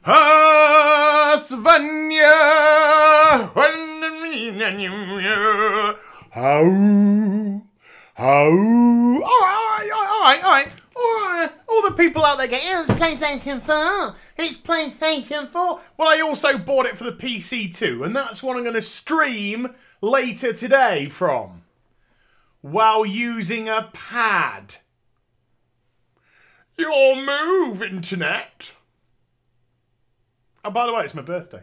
Svenja. All right. All the people out there going, it's PlayStation 4. It's PlayStation 4. Well, I also bought it for the PC too, and that's what I'm going to stream later today from, while using a pad. Your move, internet. Oh, by the way, it's my birthday.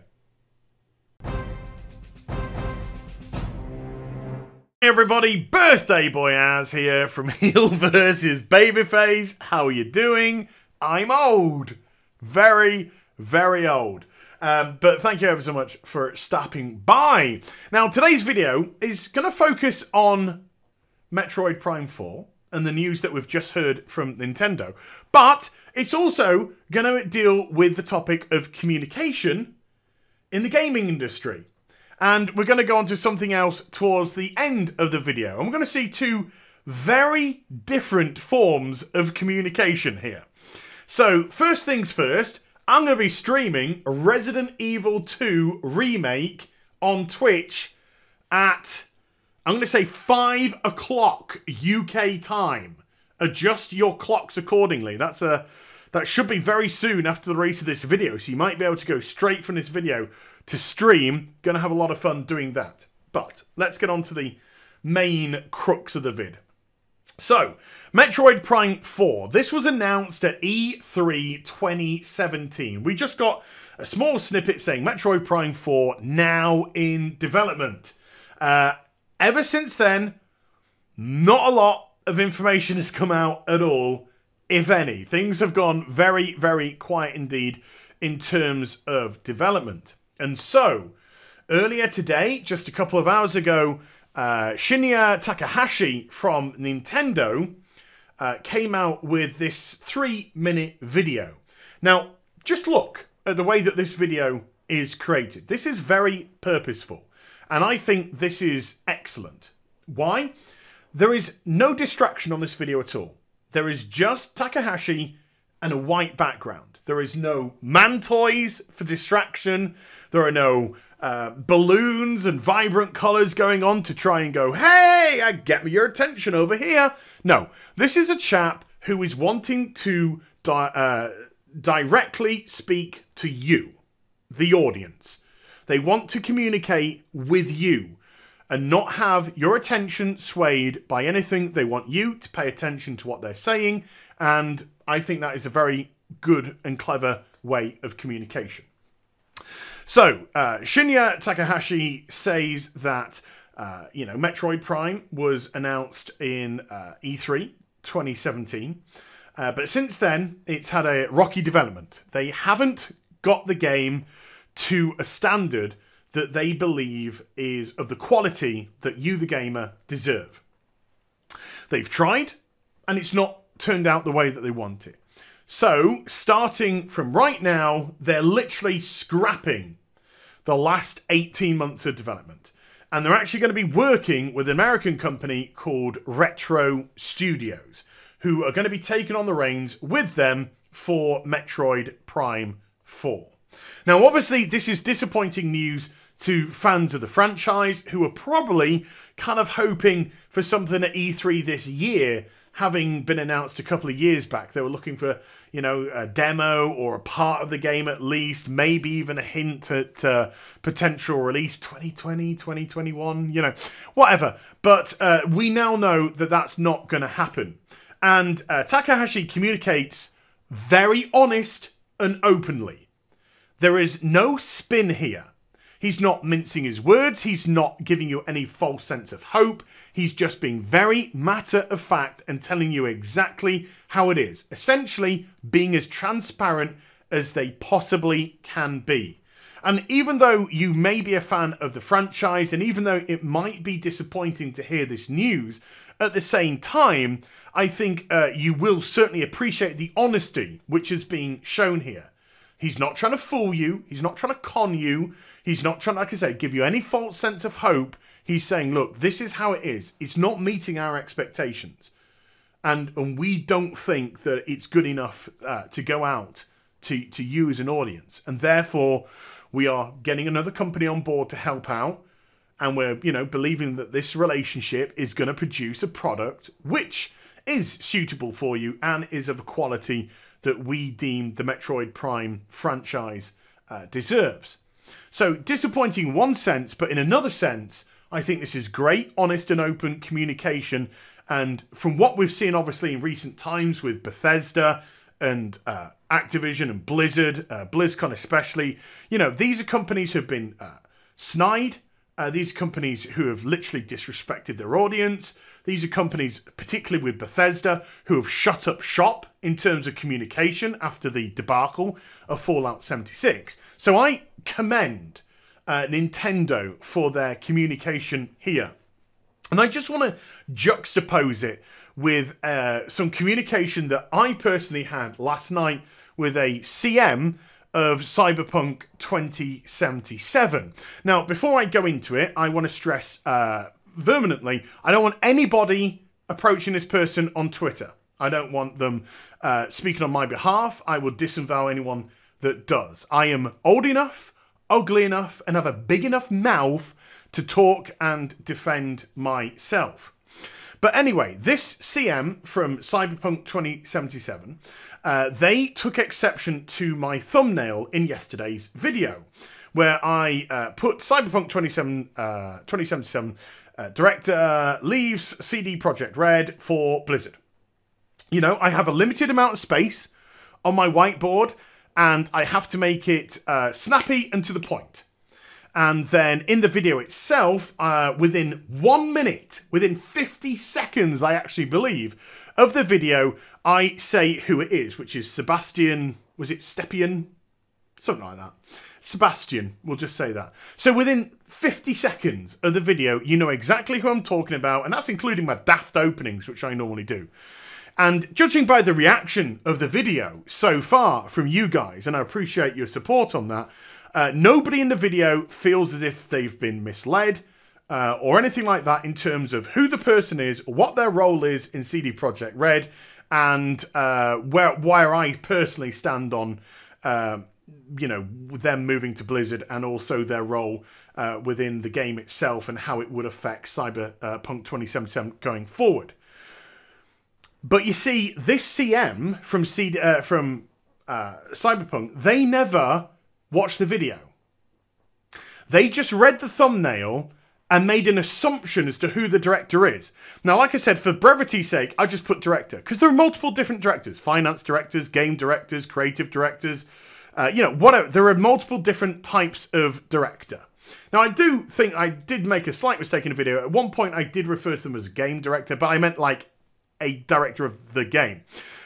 Hey everybody, Birthday Boy Az here from HeelvsBabyface. How are you doing? I'm old. Very, very old. But thank you ever so much for stopping by. Now, today's video is going to focus on Metroid Prime 4 and the news that we've just heard from Nintendo. But it's also going to deal with the topic of communication in the gaming industry. And we're going to go on to something else towards the end of the video. And we're going to see two very different forms of communication here. So, first things first, I'm going to be streaming Resident Evil 2 Remake on Twitch at, I'm going to say 5 o'clock UK time. Adjust your clocks accordingly. That should be very soon after the release of this video. So you might be able to go straight from this video to stream. Going to have a lot of fun doing that. But let's get on to the main crux of the vid. So, Metroid Prime 4. This was announced at E3 2017. We just got a small snippet saying Metroid Prime 4 now in development. Ever since then, not a lot of information has come out at all, if any. Things have gone very, very quiet indeed in terms of development. And so, earlier today, just a couple of hours ago, Shinya Takahashi from Nintendo came out with this 3-minute video. Now, just look at the way that this video is created. This is very purposeful, and I think this is excellent. Why? There is no distraction on this video at all. There is just Takahashi and a white background. There is no man toys for distraction. There are no balloons and vibrant colours going on to try and go, hey, get me your attention over here. No, this is a chap who is wanting to directly speak to you, the audience. They want to communicate with you and not have your attention swayed by anything. They want you to pay attention to what they're saying, and I think that is a very good and clever way of communication. So, Shinya Takahashi says that, Metroid Prime was announced in E3 2017, but since then, it's had a rocky development. They haven't got the game to a standard that they believe is of the quality that you, the gamer, deserve. They've tried, and it's not turned out the way that they want it. So, starting from right now, they're literally scrapping the last 18 months of development. And they're actually going to be working with an American company called Retro Studios, who are going to be taking on the reins with them for Metroid Prime 4. Now, obviously, this is disappointing news to fans of the franchise who are probably kind of hoping for something at E3 this year, having been announced a couple of years back. They were looking for, a demo or a part of the game at least, maybe even a hint at potential release 2020, 2021, whatever. But we now know that that's not going to happen. And Takahashi communicates very honest and openly. There is no spin here. He's not mincing his words. He's not giving you any false sense of hope. He's just being very matter of fact and telling you exactly how it is. Essentially, being as transparent as they possibly can be. And even though you may be a fan of the franchise, and even though it might be disappointing to hear this news, at the same time, I think you will certainly appreciate the honesty which is being shown here. He's not trying to fool you. He's not trying to con you. He's not trying, like I said, give you any false sense of hope. He's saying, look, this is how it is. It's not meeting our expectations. And we don't think that it's good enough to go out to you as an audience. And therefore, we are getting another company on board to help out. And we're, believing that this relationship is going to produce a product which is suitable for you and is of a quality that we deem the Metroid Prime franchise deserves. So disappointing in one sense, but in another sense, I think this is great, honest and open communication. And from what we've seen, obviously, in recent times with Bethesda and Activision and Blizzard, BlizzCon especially, these are companies who have been snide. These are companies who have literally disrespected their audience. These are companies, particularly with Bethesda, who have shut up shop in terms of communication after the debacle of Fallout 76. So I commend Nintendo for their communication here. And I just want to juxtapose it with some communication that I personally had last night with a CM of Cyberpunk 2077. Now, before I go into it, I want to stress vehemently, I don't want anybody approaching this person on Twitter. I don't want them speaking on my behalf. I will disavow anyone that does. I am old enough, ugly enough, and have a big enough mouth to talk and defend myself. But anyway, this CM from Cyberpunk 2077, they took exception to my thumbnail in yesterday's video, where I put Cyberpunk 2077 director leaves CD Projekt Red for Blizzard. I have a limited amount of space on my whiteboard, and I have to make it snappy and to the point. And then in the video itself, within 1 minute, within 50 seconds, I actually believe, of the video, I say who it is, which is Sebastian, was it Stepien? Something like that. Sebastian, we'll just say that. So within 50 seconds of the video, you know exactly who I'm talking about, and that's including my daft openings, which I normally do. And judging by the reaction of the video so far from you guys, and I appreciate your support on that, nobody in the video feels as if they've been misled or anything like that in terms of who the person is, what their role is in CD Projekt Red, and where I personally stand on, them moving to Blizzard and also their role within the game itself and how it would affect Cyberpunk 2077 going forward. But you see, this CM from Cyberpunk, they never watched the video. They just read the thumbnail and made an assumption as to who the director is. Now, like I said, for brevity's sake, I just put director, because there are multiple different directors. Finance directors, game directors, creative directors, whatever. There are multiple different types of director. Now, I do think I did make a slight mistake in the video. At one point, I did refer to them as game director, but I meant like a director of the game.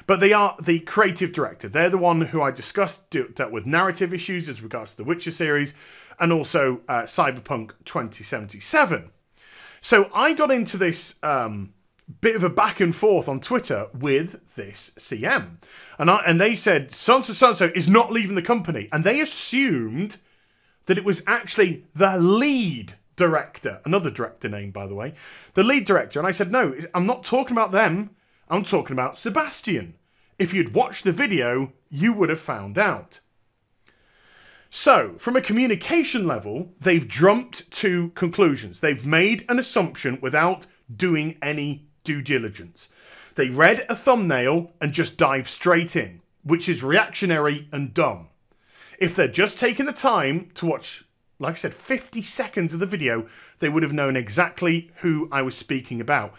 But they are the creative director. They're the one who I discussed, dealt with narrative issues as regards to the Witcher series, and also Cyberpunk 2077. So I got into this bit of a back and forth on Twitter with this CM. And they said, so-and-so is not leaving the company. And they assumed that it was actually the lead director. Another director name, by the way. The lead director. And I said, no, I'm not talking about them. I'm talking about Sebastian. If you'd watched the video, you would have found out. So, from a communication level, they've jumped to conclusions. They've made an assumption without doing any due diligence. They read a thumbnail and just dived straight in, which is reactionary and dumb. If they'd just taken the time to watch, like I said, 50 seconds of the video, they would have known exactly who I was speaking about.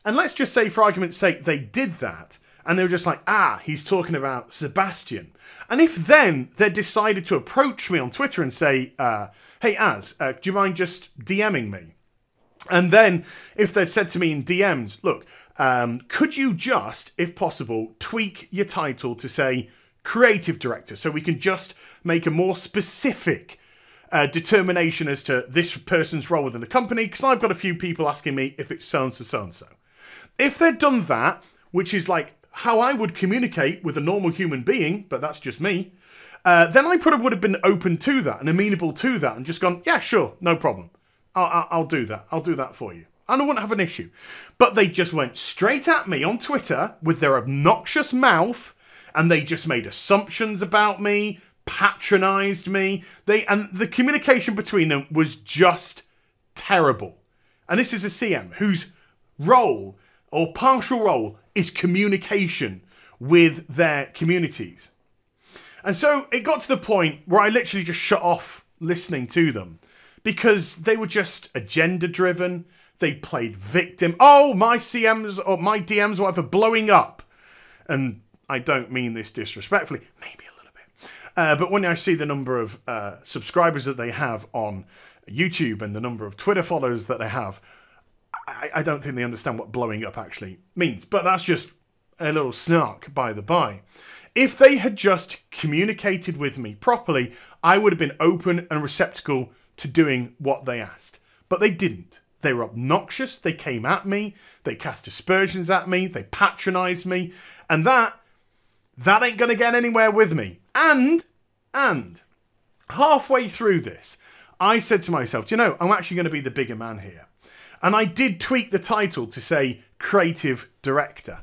And let's just say, for argument's sake, they did that, and they were just like, he's talking about Sebastian. And if then they decided to approach me on Twitter and say, hey, do you mind just DMing me? And then if they'd said to me in DMs, look, could you just, if possible, tweak your title to say creative director, so we can just make a more specific determination as to this person's role within the company, because I've got a few people asking me if it's so-and-so, so-and-so. If they'd done that, which is like how I would communicate with a normal human being, but that's just me, then I probably would have been open to that and amenable to that and just gone, yeah, sure, no problem. I'll do that. I'll do that for you. And I wouldn't have an issue. But they just went straight at me on Twitter with their obnoxious mouth and they just made assumptions about me, patronized me. And the communication between them was just terrible. And this is a CM whose role or partial role is communication with their communities. And so it got to the point where I literally just shut off listening to them because they were just agenda driven. They played victim. Oh, my CMs or my DMs or whatever blowing up. And I don't mean this disrespectfully, maybe a little bit. But when I see the number of subscribers that they have on YouTube and the number of Twitter followers that they have, I don't think they understand what blowing up actually means. But that's just a little snark by the by. If they had just communicated with me properly, I would have been open and receptacle to doing what they asked. But they didn't. They were obnoxious. They came at me. They cast aspersions at me. They patronized me. And that ain't going to get anywhere with me. And halfway through this, I said to myself, do you know, I'm actually going to be the bigger man here. And I did tweak the title to say creative director.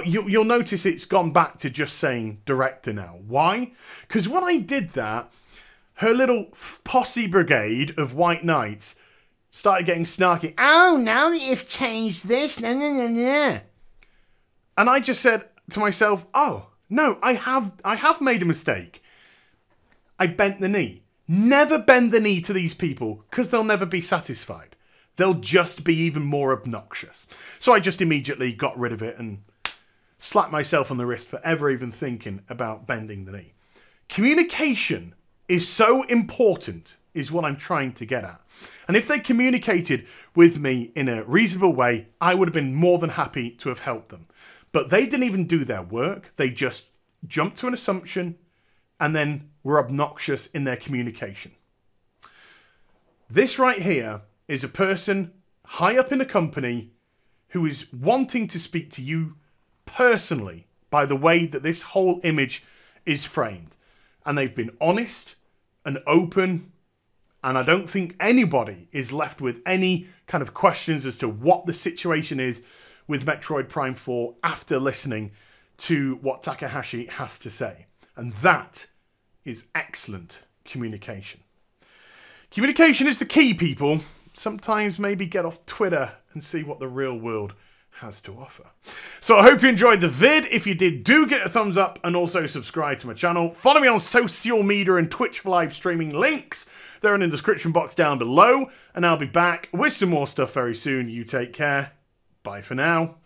You'll notice it's gone back to just saying director now. Why? Because when I did that, her little posse brigade of white knights started getting snarky. Oh, now that you've changed this, no. And I just said to myself, oh, no, I have made a mistake. I bent the knee. Never bend the knee to these people because they'll never be satisfied. They'll just be even more obnoxious. So I just immediately got rid of it and slapped myself on the wrist for ever even thinking about bending the knee. Communication is so important, is what I'm trying to get at. And if they communicated with me in a reasonable way, I would have been more than happy to have helped them. But they didn't even do their work. They just jumped to an assumption and then were obnoxious in their communication. This right here is a person high up in a company who is wanting to speak to you personally by the way that this whole image is framed. And they've been honest and open, and I don't think anybody is left with any kind of questions as to what the situation is with Metroid Prime 4 after listening to what Takahashi has to say. And that is excellent communication. Communication is the key, people. Sometimes maybe get off Twitter and see what the real world has to offer. So I hope you enjoyed the vid. If you did, do get a thumbs up and also subscribe to my channel. Follow me on social media and Twitch for live streaming links. They're in the description box down below. And I'll be back with some more stuff very soon. You take care. Bye for now.